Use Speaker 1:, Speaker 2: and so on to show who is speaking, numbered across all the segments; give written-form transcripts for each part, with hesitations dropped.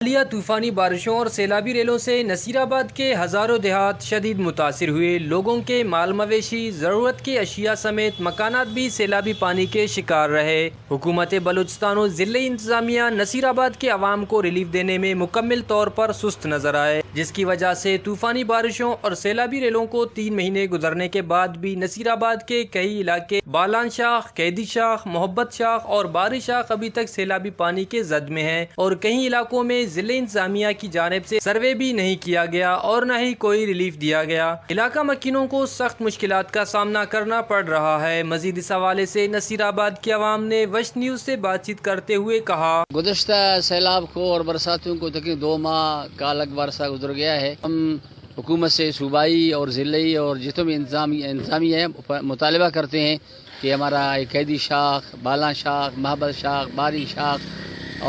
Speaker 1: حالیہ طوفانی بارشوں اور سیلابی ریلوں سے نصیرآباد کے ہزاروں دیہات شدید متاثر ہوئے۔ لوگوں کے مال مویشی، ضرورت کی اشیاء سمیت مکانات بھی سیلابی پانی کے شکار رہے۔ حکومت بلوچستان و ضلعی انتظامیہ نصیرآباد کے عوام کو ریلیف دینے میں مکمل طور پر سست نظر آئے، جس کی وجہ سے طوفانی بارشوں اور سیلابی ریلوں کو 3 مہینے گزرنے کے بعد بھی نصیرآباد کے کئی علاقے بالان شاخ، قیدی شاخ، محبت شاخ اور باری شاخ ابھی تک سیلابی پانی کے زد میں ہیں، اور کئی علاقوں میں ضلع انتظامیہ کی جانب سے سروے بھی نہیں کیا گیا اور نہ ہی کوئی ریلیف دیا گیا۔ علاقہ مکینوں کو سخت مشکلات کا سامنا کرنا پڑ رہا ہے۔ مزید اس حوالے سے نصیرآباد کی عوام نے وش نیوز سے بات چیت کرتے ہوئے کہا،
Speaker 2: گزشتہ سیلاب کو اور برساتوں کو تقریباً 2 ماہ کا الگ عرصہ گزر گیا ہے۔ ہم حکومت سے صوبائی اور ضلعی اور جتنے بھی انتظامیہ ہے مطالبہ کرتے ہیں کہ ہمارا قیدی شاخ، بالا شاخ، محبت شاخ، باری شاخ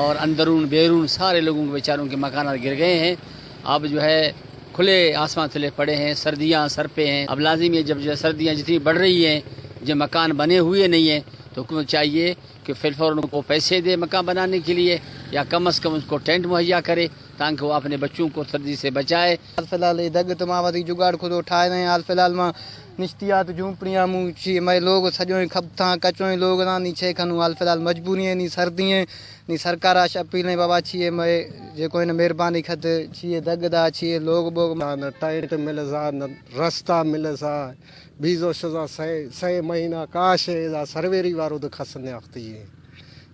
Speaker 2: اور اندرون بیرون سارے لوگوں کے بیچاروں کے مکانات گر گئے ہیں۔ اب جو ہے کھلے آسمان تلے پڑے ہیں، سردیاں سر پہ ہیں۔ اب لازم ہے جب جو سردیاں جتنی بڑھ رہی ہیں، جب مکان بنے ہوئے نہیں ہیں تو حکومت چاہیے کہ فی الفور ان کو پیسے دے مکان بنانے کے لیے، یا کم از کم اس کو ٹینٹ مہیا کرے تاکہ وہ اپنے بچوں کو سردی سے بچائے۔
Speaker 3: فی الحال دگ تو ماں وتی جگاڑ خود ٹھائے رہے ہیں۔ حال فی الحال ماں نشتیات جھونپڑیاں منچی میں لوگ سجوں کھپتاں کچوں لوگ نہ نیچے کھنوں حال فی الحال مجبوری ہے، نی سردی ہیں نی سرکار آش اپیلیں بابا چھیے میں جو کوئی نہ مہربانی خط چھیے دگ دا چھیے لوگ بوگ
Speaker 4: نہ ٹائٹ مل سا نہ رستہ مل سا بیزو شزا سے مہینہ کاش ہے سرویری وارو تو خسنے اختی ہے۔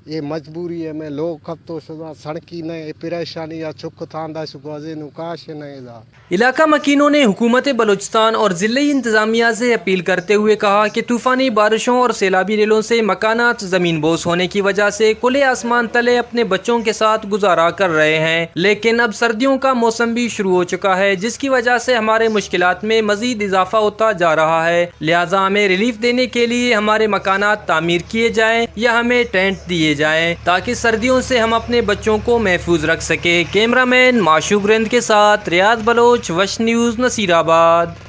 Speaker 4: یہ مجبوری ہے میں لوگ کب تو شزا سڑکی نہیں پریشانی یا چک تھاندا شکوازے نو کاش نہیں دا۔
Speaker 1: علاقہ مکینوں نے حکومت بلوچستان اور ضلعی انتظامیہ سے اپیل کرتے ہوئے کہا کہ طوفانی بارشوں اور سیلابی ریلوں سے مکانات زمین بوس ہونے کی وجہ سے کھلے آسمان تلے اپنے بچوں کے ساتھ گزارا کر رہے ہیں، لیکن اب سردیوں کا موسم بھی شروع ہو چکا ہے، جس کی وجہ سے ہمارے مشکلات میں مزید اضافہ ہوتا جا رہا ہے۔ لہٰذا ہمیں ریلیف دینے کے لیے ہمارے مکانات تعمیر کیے جائیں یا ہمیں ٹینٹ دیے جائیں تاکہ سردیوں سے ہم اپنے بچوں کو محفوظ رکھ سکیں۔ کیمرہ مین معشوق رند کے ساتھ ریاض بلوچ، وش نیوز، نصیرآباد۔